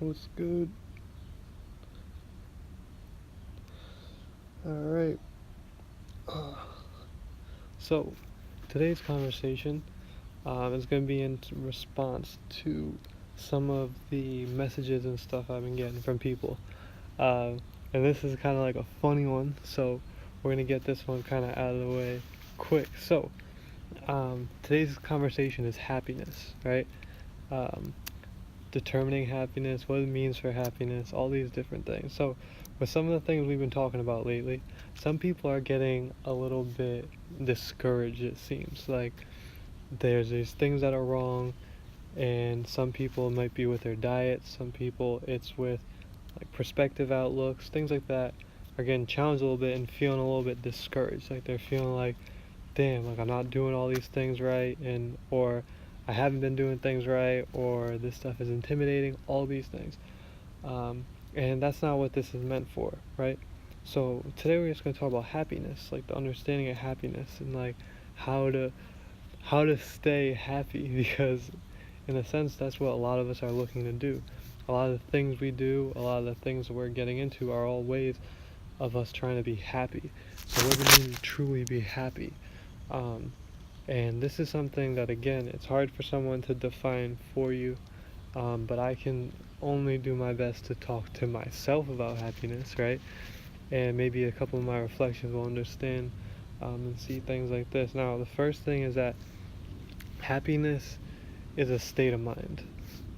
What's good? Alright. Uh, so, today's conversation is going to be in response to some of the messages and stuff I've been getting from people. Uh, and this is kind of like a funny one, so we're going to get this one kind of out of the way quick. So, today's conversation is happiness, right? Um, Determining happiness, what it means for happiness, all these different things. So, with some of the things we've been talking about lately, some people are getting a little bit discouraged, it seems. Like, there's these things that are wrong, and some people might be with their diet, some people it's with like perspective outlooks, things like that are getting challenged a little bit and feeling a little bit discouraged. Like, they're feeling like, damn, like I'm not doing all these things right, and or I haven't been doing things right, or this stuff is intimidating, all these things. Um, and that's not what this is meant for, right? So today we're just going to talk about happiness, like the understanding of happiness, and like how to how to stay happy because in a sense that's what a lot of us are looking to do. A lot of the things we do, a lot of the things we're getting into are all ways of us trying to be happy. So what does it mean to truly be happy? Um, and this is something that, again, it's hard for someone to define for you, but I can only do my best to talk to myself about happiness, right? And maybe a couple of my reflections will understand and see things like this. Now, the first thing is that happiness is a state of mind,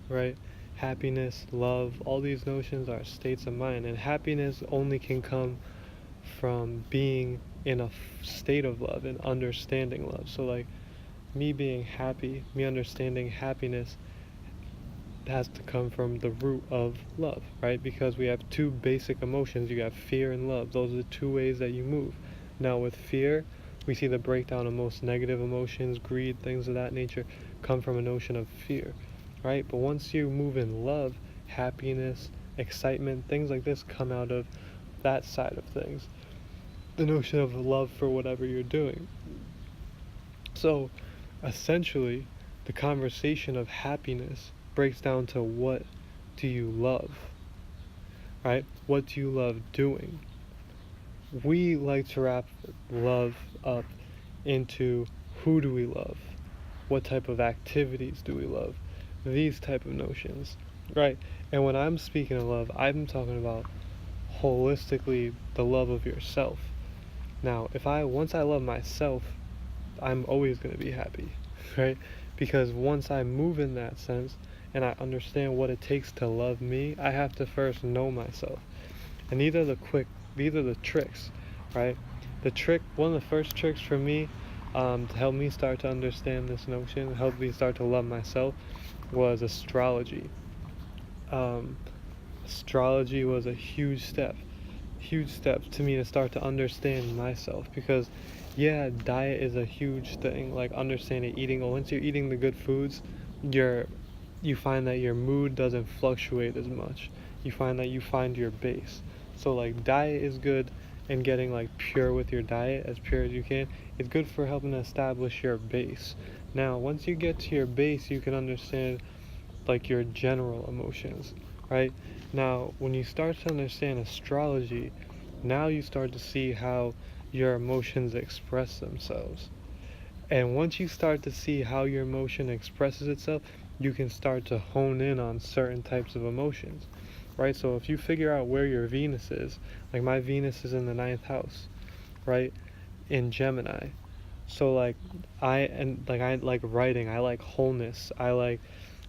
right? Happiness, love, all these notions are states of mind, and happiness only can come from being in a state of love and understanding love. So, like, me being happy, me understanding happiness has to come from the root of love, right? Because we have two basic emotions. You have fear and love. Those are the two ways that you move. Now, with fear, we see the breakdown of most negative emotions, greed, things of that nature come from a notion of fear, right? But once you move in love, happiness, excitement, things like this come out of that side of things. The notion of love for whatever you're doing. So, essentially, the conversation of happiness breaks down to what do you love, right? What do you love doing? We like to wrap love up into who do we love? What type of activities do we love? These type of notions, right? And when I'm speaking of love, I'm talking about holistically the love of yourself. Now, once I love myself, I'm always going to be happy, right? Because once I move in that sense and I understand what it takes to love me, I have to first know myself. And these are the tricks, right? One of the first tricks for me to help me start to understand this notion, help me start to love myself, was astrology. Um, Astrology was a huge step to me to start to understand myself because yeah, diet is a huge thing, like understanding eating. Once you're eating the good foods, you find that your mood doesn't fluctuate as much. You find that you find your base. So like diet is good, and getting like pure with your diet, as pure as you can, is good for helping to establish your base. Now once you get to your base, you can understand like your general emotions, right? Now, when you start to understand astrology, now you start to see how your emotions express themselves. And once you start to see how your emotion expresses itself, you can start to hone in on certain types of emotions, right? So if you figure out where your Venus is, like my Venus is in the ninth house, right? In Gemini. So like I like writing, I like wholeness, I like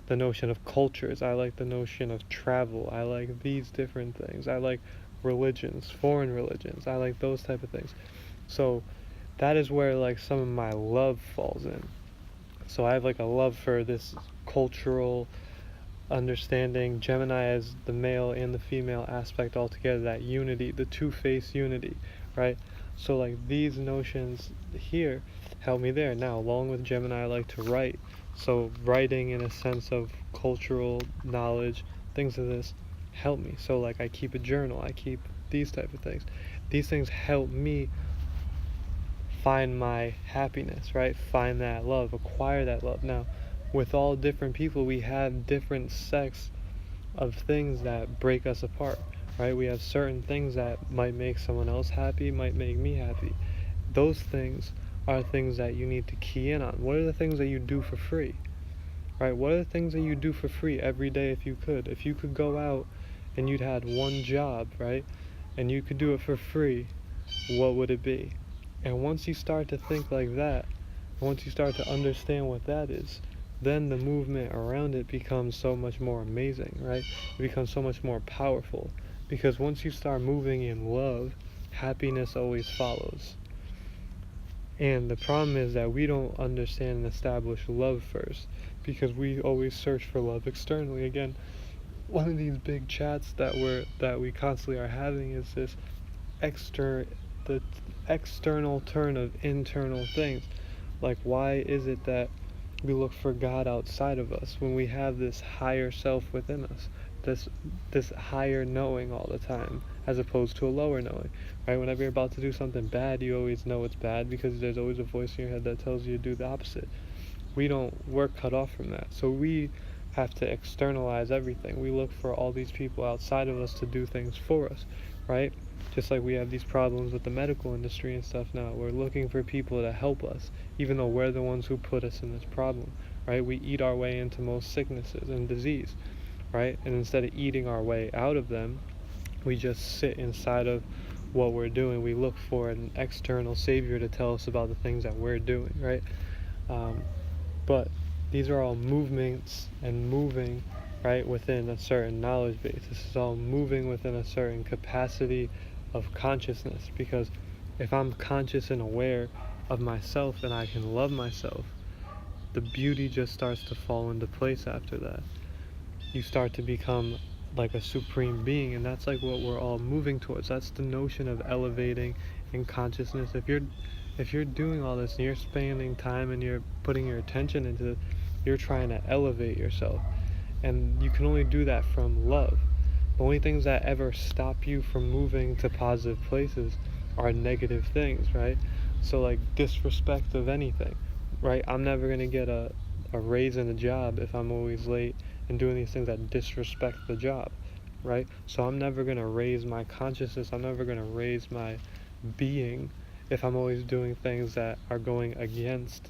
the notion of cultures. I like the notion of travel. I like these different things. I like religions, foreign religions. I like those type of things. So that is where like some of my love falls in. So I have like a love for this cultural understanding. Gemini as the male and the female aspect all together, that unity, the two-face unity, right? So like these notions here help me there. Now, along with Gemini, I like to write. So writing in a sense of cultural knowledge, things of this help me. So like I keep a journal, I keep these type of things. These things help me find my happiness, right? Find that love, acquire that love. Now, with all different people, we have different sects of things that break us apart, right? We have certain things that might make someone else happy, might make me happy. Those things are things that you need to key in on. What are the things that you do for free, right? What are the things that you do for free every day if you could? If you could go out and you'd had one job, right? And you could do it for free, what would it be? And once you start to think like that, once you start to understand what that is, then the movement around it becomes so much more amazing, right? It becomes so much more powerful. Because once you start moving in love, happiness always follows. And the problem is that we don't understand and establish love first, because we always search for love externally. Again, one of these big chats that we constantly are having is this the external turn of internal things. Like, why is it that we look for God outside of us when we have this higher self within us, this higher knowing all the time, as opposed to a lower knowing, right? Whenever you're about to do something bad, you always know it's bad because there's always a voice in your head that tells you to do the opposite. We're cut off from that, so we have to externalize everything. We look for all these people outside of us to do things for us, right? Just like we have these problems with the medical industry and stuff now. We're looking for people to help us, even though we're the ones who put us in this problem, right? We eat our way into most sicknesses and disease, right? And instead of eating our way out of them, we just sit inside of what we're doing. We look for an external savior to tell us about the things that we're doing, right? But these are all movements and moving, right, within a certain knowledge base. This is all moving within a certain capacity of consciousness, because if I'm conscious and aware of myself and I can love myself, the beauty just starts to fall into place after that. You start to become like a supreme being, and that's like what we're all moving towards. That's the notion of elevating in consciousness. If you're doing all this and you're spending time and you're putting your attention into it, you're trying to elevate yourself, and you can only do that from love. The only things that ever stop you from moving to positive places are negative things, right? So like disrespect of anything, right? I'm never gonna get a raise in a job if I'm always late and doing these things that disrespect the job, right? So I'm never gonna raise my consciousness, I'm never gonna raise my being if I'm always doing things that are going against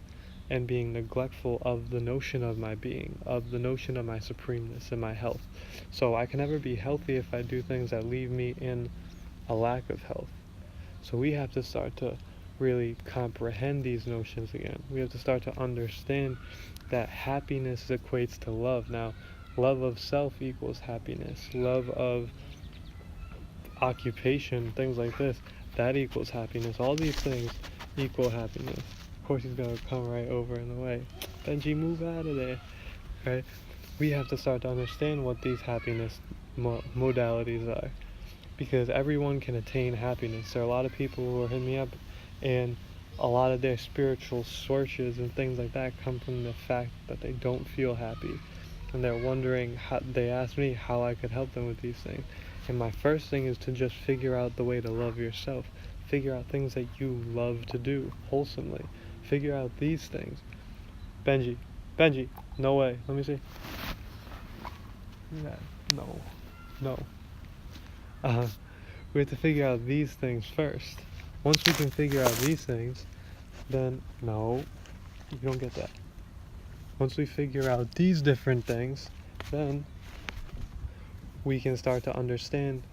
and being neglectful of the notion of my being, of the notion of my supremeness and my health. So I can never be healthy if I do things that leave me in a lack of health. So we have to start to really comprehend these notions again. We have to start to understand that happiness equates to love. Now, love of self equals happiness. Love of occupation, things like this, that equals happiness. All these things equal happiness. Of course, he's gonna come right over in the way. Benji, move out of there. Right? We have to start to understand what these happiness modalities are, because everyone can attain happiness. There are a lot of people who are hitting me up, and a lot of their spiritual sources and things like that come from the fact that they don't feel happy, and they're wondering how. They ask me how I could help them with these things, and my first thing is to just figure out the way to love yourself. Figure out things that you love to do wholesomely. Figure out these things. Benji, no way. Let me see. Yeah, no. Uh, we have to figure out these things first. Once we can figure out these things, then no, you don't get that. Once we figure out these different things, then we can start to understand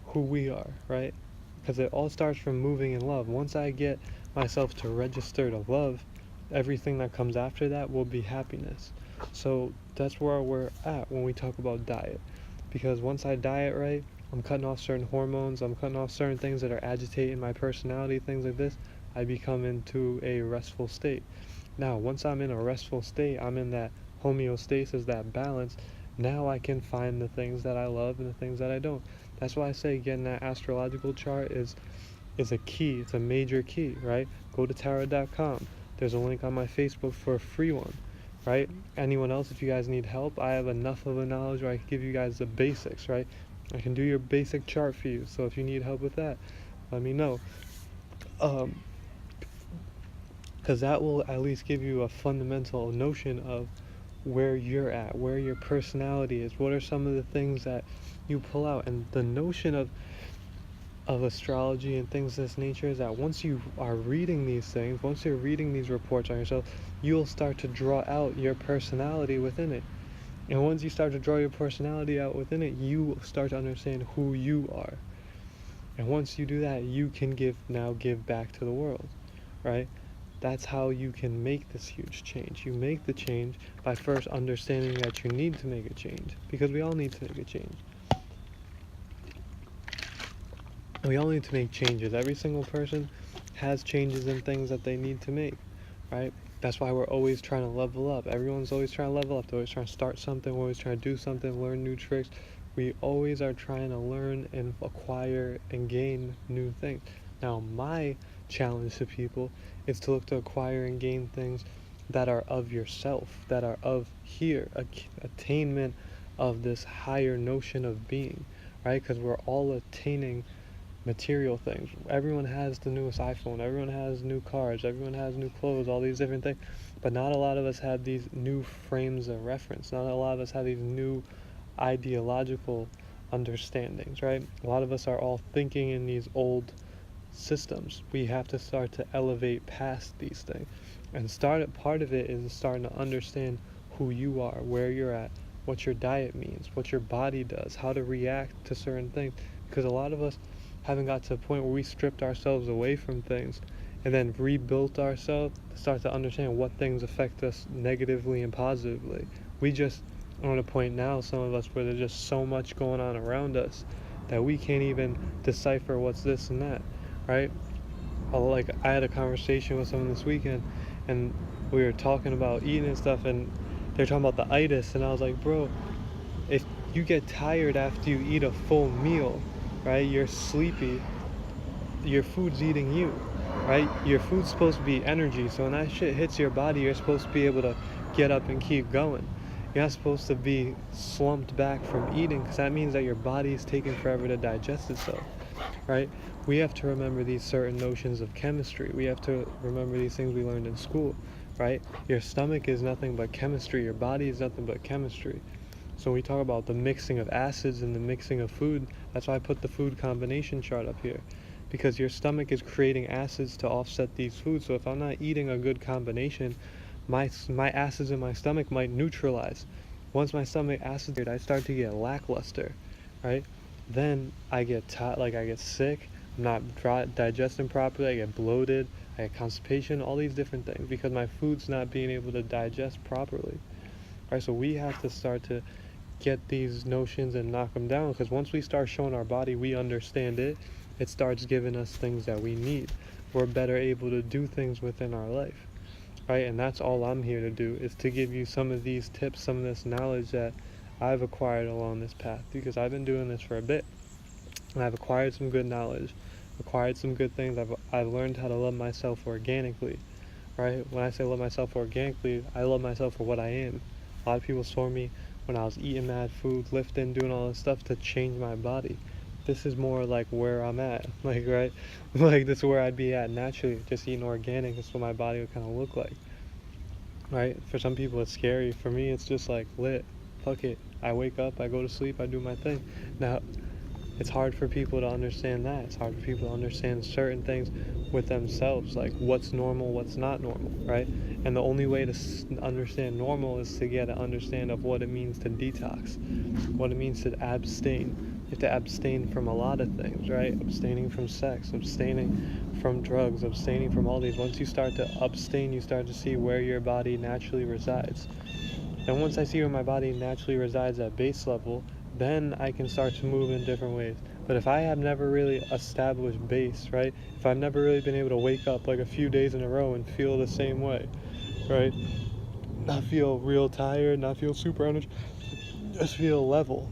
who we are, right? Because it all starts from moving in love. Once I get myself to register to love, everything that comes after that will be happiness. So that's where we're at when we talk about diet. Because once I diet right, I'm cutting off certain hormones, I'm cutting off certain things that are agitating my personality, things like this, I become into a restful state. Now, once I'm in a restful state, I'm in that homeostasis, that balance. Now I can find the things that I love and the things that I don't. That's why I say getting that astrological chart is a key. It's a major key, right? Go to tarot.com. There's a link on my Facebook for a free one, right? Anyone else, if you guys need help, I have enough of a knowledge where I can give you guys the basics, right? I can do your basic chart for you. So if you need help with that, let me know. Because that will at least give you a fundamental notion of where you're at, where your personality is, what are some of the things that you pull out. And the notion of astrology and things of this nature is that once you are reading these things, once you're reading these reports on yourself, you'll start to draw out your personality within it. And once you start to draw your personality out within it, you start to understand who you are. And once you do that, you can give back to the world, right? That's how you can make this huge change. You make the change by first understanding that you need to make a change, because we all need to make a change. We all need to make changes. Every single person has changes and things that they need to make, right? That's why we're always trying to level up. Everyone's always trying to level up. They're always trying to start something. We're always trying to do something, learn new tricks. We always are trying to learn and acquire and gain new things. Now, my challenge to people is to look to acquire and gain things that are of yourself, that are of here, attainment of this higher notion of being, right? Because we're all attaining material things. Everyone has the newest iPhone, everyone has new cars, everyone has new clothes, all these different things, but not a lot of us have these new frames of reference. Not a lot of us have these new ideological understandings, right? A lot of us are all thinking in these old systems. We have to start to elevate past these things, and part of it is starting to understand who you are, where you're at, what your diet means, what your body does, how to react to certain things, because a lot of us haven't got to a point where we stripped ourselves away from things and then rebuilt ourselves to start to understand what things affect us negatively and positively. We just are at a point now, some of us, where there's just so much going on around us that we can't even decipher what's this and that, right? Like, I had a conversation with someone this weekend, and we were talking about eating and stuff, and they're talking about the itis, and I was like, bro, if you get tired after you eat a full meal, right? You're sleepy. Your food's eating you, right? Your food's supposed to be energy, so when that shit hits your body, you're supposed to be able to get up and keep going. You're not supposed to be slumped back from eating, because that means that your body is taking forever to digest itself, right? We have to remember these certain notions of chemistry. We have to remember these things we learned in school, right? Your stomach is nothing but chemistry. Your body is nothing but chemistry. So when we talk about the mixing of acids and the mixing of food, that's why I put the food combination chart up here. Because your stomach is creating acids to offset these foods. So if I'm not eating a good combination, my acids in my stomach might neutralize. Once my stomach acids, I start to get lackluster, right? Then I get I get sick. I'm not digesting properly. I get bloated. I get constipation. All these different things because my food's not being able to digest properly. Right? So we have to start to get these notions and knock them down, because once we start showing our body we understand it, it starts giving us things that we need. We're better able to do things within our life, right? And that's all I'm here to do, is to give you some of these tips, some of this knowledge that I've acquired along this path, because I've been doing this for a bit and I've acquired some good knowledge, acquired some good things. I've learned how to love myself organically, right? When I say love myself organically, I love myself for what I am. A lot of people saw me when I was eating mad food, lifting, doing all this stuff to change my body. This is more like where I'm at, like, right? Like, this is where I'd be at naturally, just eating organic. That's what my body would kind of look like, right? For some people it's scary. For me, it's just like lit. Fuck it. I wake up, I go to sleep, I do my thing. Now, it's hard for people to understand that. It's hard for people to understand certain things with themselves, like what's normal, what's not normal, right? And the only way to understand normal is to get an understand of what it means to detox, what it means to abstain. You have to abstain from a lot of things, right? Abstaining from sex, abstaining from drugs, abstaining from all these. Once you start to abstain, you start to see where your body naturally resides. And once I see where my body naturally resides at base level, then I can start to move in different ways. But if I have never really established base, right? If I've never really been able to wake up like a few days in a row and feel the same way, right? Not feel real tired, not feel super energized, just feel level.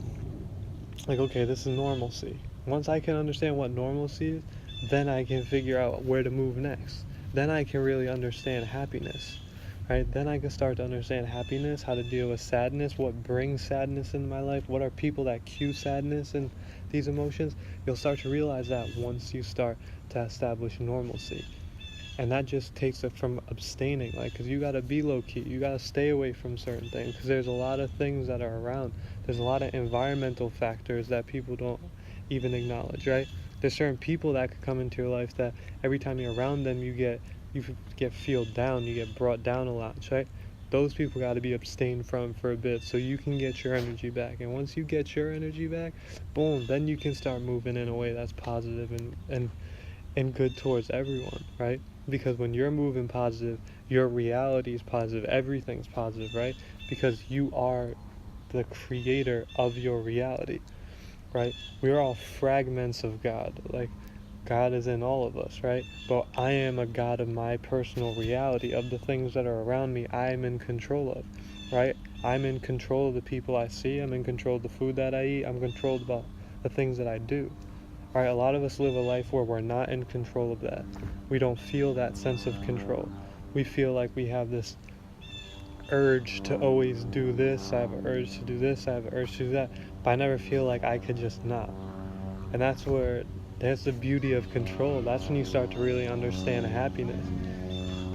Like, okay, this is normalcy. Once I can understand what normalcy is, then I can figure out where to move next. Then I can really understand happiness. Right? Then I can start to understand happiness, how to deal with sadness, what brings sadness into my life, what are people that cue sadness and these emotions. You'll start to realize that once you start to establish normalcy. And that just takes it from abstaining, like, because you got to be low key, you got to stay away from certain things, because there's a lot of things that are around. There's a lot of environmental factors that people don't even acknowledge, right? There's certain people that could come into your life that every time you're around them, you get feel down, you get brought down a lot, right? Those people got to be abstained from for a bit so you can get your energy back. And once you get your energy back, boom, then you can start moving in a way that's positive and good towards everyone, right? Because when you're moving positive, your reality is positive, everything's positive, right? Because you are the creator of your reality, right? We're all fragments of God. Like, God is in all of us, right? But I am a God of my personal reality, of the things that are around me, I am in control of, right? I'm in control of the people I see, I'm in control of the food that I eat, I'm controlled about the things that I do. All right, a lot of us live a life where we're not in control of that. We don't feel that sense of control. We feel like we have this urge to always do this, I have an urge to do this, I have an urge to do that, but I never feel like I could just not. And that's the beauty of control. That's when you start to really understand happiness.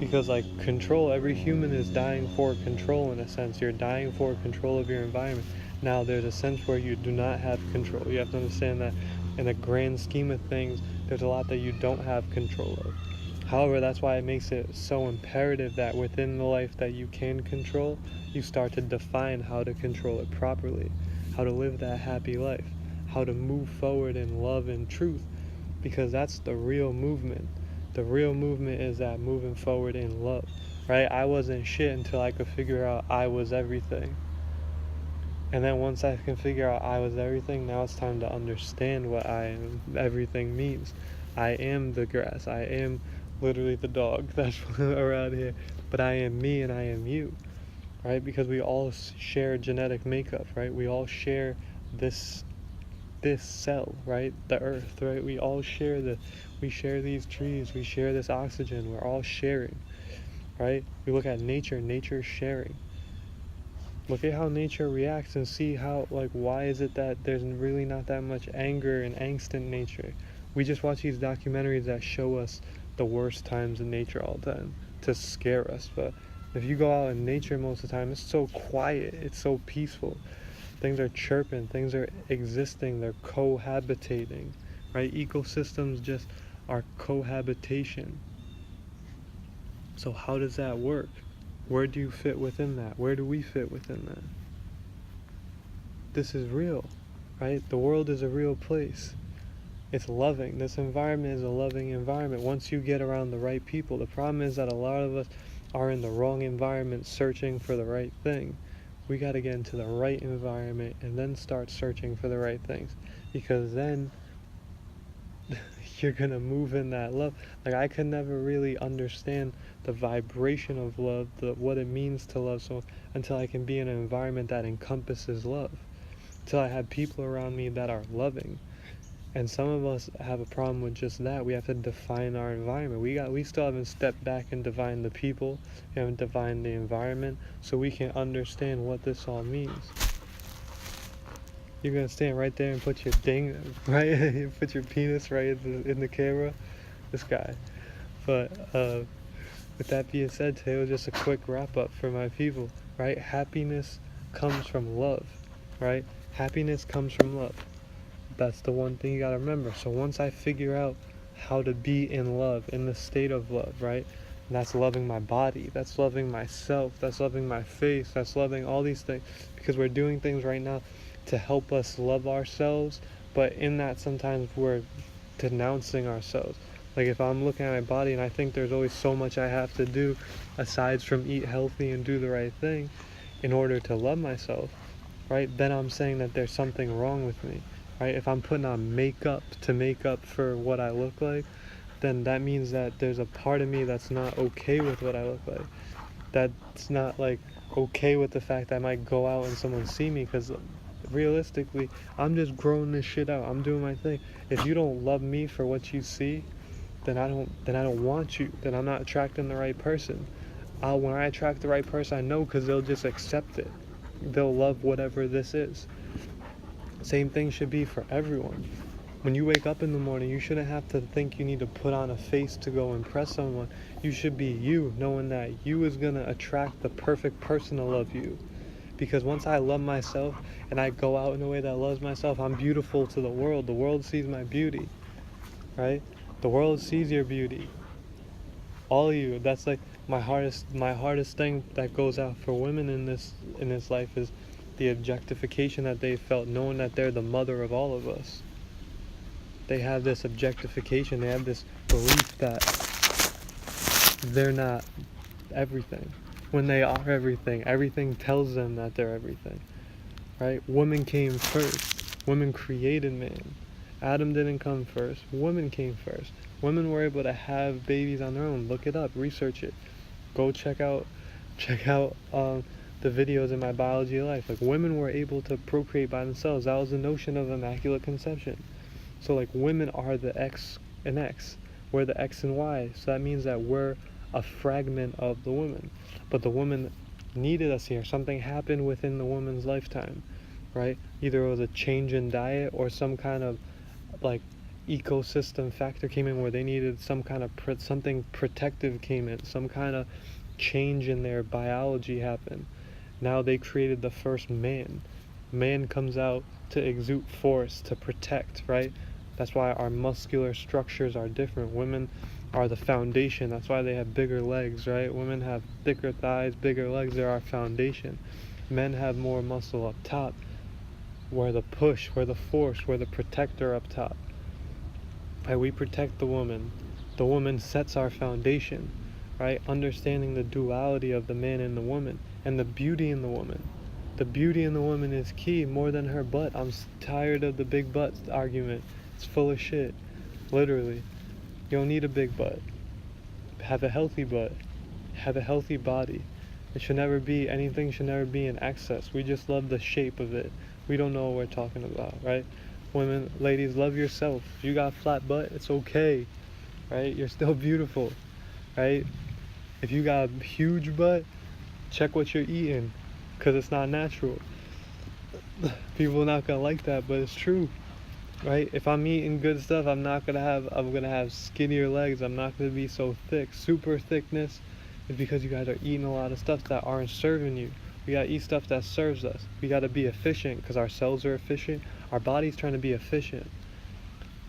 Because, like, control, every human is dying for control in a sense. You're dying for control of your environment. Now, there's a sense where you do not have control. You have to understand that in the grand scheme of things, there's a lot that you don't have control of. However, that's why it makes it so imperative that within the life that you can control, you start to define how to control it properly, how to live that happy life, how to move forward in love and truth, because that's the real movement. The real movement is that moving forward in love, right? I wasn't shit until I could figure out I was everything. And then once I can figure out I was everything, now it's time to understand what I am everything means. I am the grass. I am literally the dog that's around here. But I am me and I am you, right? Because we all share genetic makeup, right? We all share this cell, right? The earth, right? We share these trees, we share this oxygen, we're all sharing, right? We look at nature's sharing. Look at how nature reacts and see how, like, why is it that there's really not that much anger and angst in nature? We just watch these documentaries that show us the worst times in nature all the time to scare us. But if you go out in nature most of the time, it's so quiet, it's so peaceful. Things are chirping, things are existing, they're cohabitating, right? Ecosystems just are cohabitation. So how does that work? Where do you fit within that? Where do we fit within that? This is real, right? The world is a real place. It's loving. This environment is a loving environment once you get around the right people. The problem is that a lot of us are in the wrong environment searching for the right thing. We got to get into the right environment and then start searching for the right things, because then you're gonna move in that love. Like, I could never really understand the vibration of love, what it means to love, so until I can be in an environment that encompasses love, until I have people around me that are loving. And some of us have a problem with just that. We have to define our environment. We still haven't stepped back and defined the people. We haven't defined the environment, so we can understand what this all means. You're gonna stand right there and put your ding right, put your penis right in the camera. This guy. But with that being said, today was just a quick wrap up for my people. Right? Happiness comes from love. Right? Happiness comes from love. That's the one thing you gotta remember. So once I figure out how to be in love, in the state of love, right? And that's loving my body, that's loving myself, that's loving my face, that's loving all these things. Because we're doing things right now to help us love ourselves, but in that sometimes we're denouncing ourselves. Like, if I'm looking at my body and I think there's always so much I have to do aside from eat healthy and do the right thing in order to love myself, right? Then I'm saying that there's something wrong with me, right? If I'm putting on makeup to make up for what I look like, then that means that there's a part of me that's not okay with what I look like. That's not, like, okay with the fact that I might go out and someone see me, because realistically, I'm just growing this shit out. I'm doing my thing. If you don't love me for what you see, then I don't want you. Then I'm not attracting the right person. When I attract the right person, I know, because they'll just accept it. They'll love whatever this is. Same thing should be for everyone. When you wake up in the morning, you shouldn't have to think you need to put on a face to go impress someone. You should be you, knowing that you is going to attract the perfect person to love you. Because once I love myself and I go out in a way that loves myself, I'm beautiful to the world. The world sees my beauty, right? The world sees your beauty. All of you. That's like my hardest thing that goes out for women in this life is the objectification that they felt, knowing that they're the mother of all of us. They have this objectification, they have this belief that they're not everything. When they are everything, everything tells them that they're everything, right? Woman came first. Women created man. Adam didn't come first. Women came first. Women were able to have babies on their own. Look it up, research it. Go check out the videos in my biology of life. Like, women were able to procreate by themselves. That was the notion of immaculate conception. So like, women are the X and X. We're the X and Y. So that means that we're a fragment of the woman. But the woman needed us here. Something happened within the woman's lifetime, right? Either it was a change in diet or some kind of like ecosystem factor came in where they needed some kind of something protective came in. Some kind of change in their biology happened. Now they created the first man. Man comes out to exude force, to protect, right? That's why our muscular structures are different. Women are the foundation. That's why they have bigger legs, right? Women have thicker thighs, bigger legs. They're our foundation. Men have more muscle up top. We're the push, we're the force, we're the protector up top. Right? We protect the woman. The woman sets our foundation, right? Understanding the duality of the man and the woman and the beauty in the woman. The beauty in the woman is key more than her butt. I'm tired of the big butt argument. It's full of shit. Literally. You don't need a big butt. Have a healthy butt. Have a healthy body. It should never be, anything should never be in excess. We just love the shape of it. We don't know what we're talking about, right? Women, ladies, love yourself. If you got a flat butt, it's okay, right? You're still beautiful, right? If you got a huge butt, check what you're eating, because it's not natural. People are not gonna like that, but it's true, right? If I'm eating good stuff, I'm gonna have skinnier legs. I'm not gonna be so thick. Super thickness is because you guys are eating a lot of stuff that aren't serving you. We gotta eat stuff that serves us. We gotta be efficient because our cells are efficient. Our body's trying to be efficient.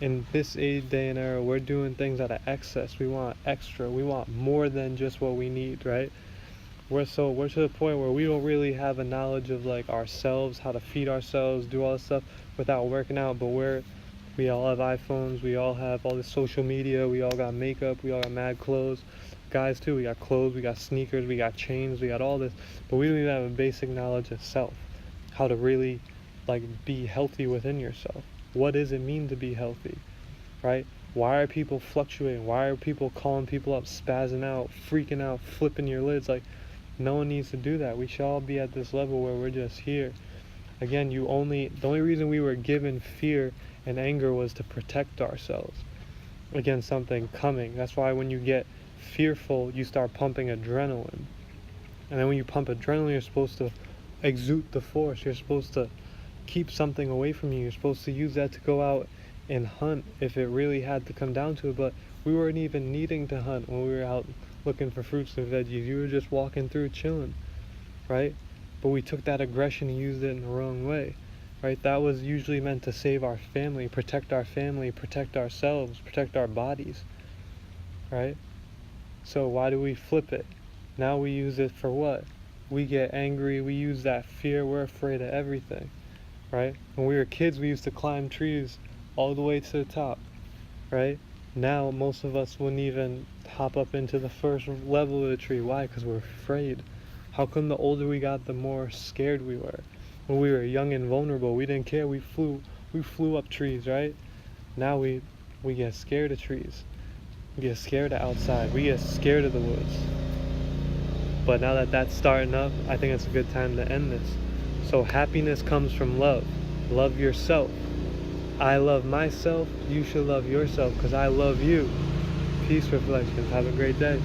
In this age, day, and era, we're doing things out of excess. We want extra. We want more than just what we need, right? We're to the point where we don't really have a knowledge of like ourselves, how to feed ourselves, do all this stuff without working out. But we all have iPhones. We all have all this social media. We all got makeup. We all got mad clothes. Guys too, we got clothes, we got sneakers, we got chains, we got all this, but we don't even have a basic knowledge of self, how to really like be healthy within yourself. What does it mean to be healthy, right? Why are people fluctuating? Why are people calling people up, spazzing out, freaking out, flipping your lids? Like, no one needs to do that. We should all be at this level where we're just here. Again, the only reason we were given fear and anger was to protect ourselves against something coming. That's why when you get fearful, you start pumping adrenaline, and then when you pump adrenaline, you're supposed to exude the force. You're supposed to keep something away from you. You're supposed to use that to go out and hunt if it really had to come down to it. But we weren't even needing to hunt when we were out looking for fruits and veggies. You were just walking through chilling, right? But we took that aggression and used it in the wrong way, right? That was usually meant to save our family, protect ourselves, protect our bodies, right? So why do we flip it? Now we use it for what? We get angry, we use that fear, we're afraid of everything, right? When we were kids, we used to climb trees all the way to the top, right? Now most of us wouldn't even hop up into the first level of the tree. Why? Because we're afraid. How come the older we got, the more scared we were? When we were young and vulnerable, we didn't care. We flew up trees, right? Now we get scared of trees. We get scared of outside. We get scared of the woods. But now that that's starting up, I think it's a good time to end this. So happiness comes from love. Love yourself. I love myself. You should love yourself because I love you. Peace, reflections. Have a great day.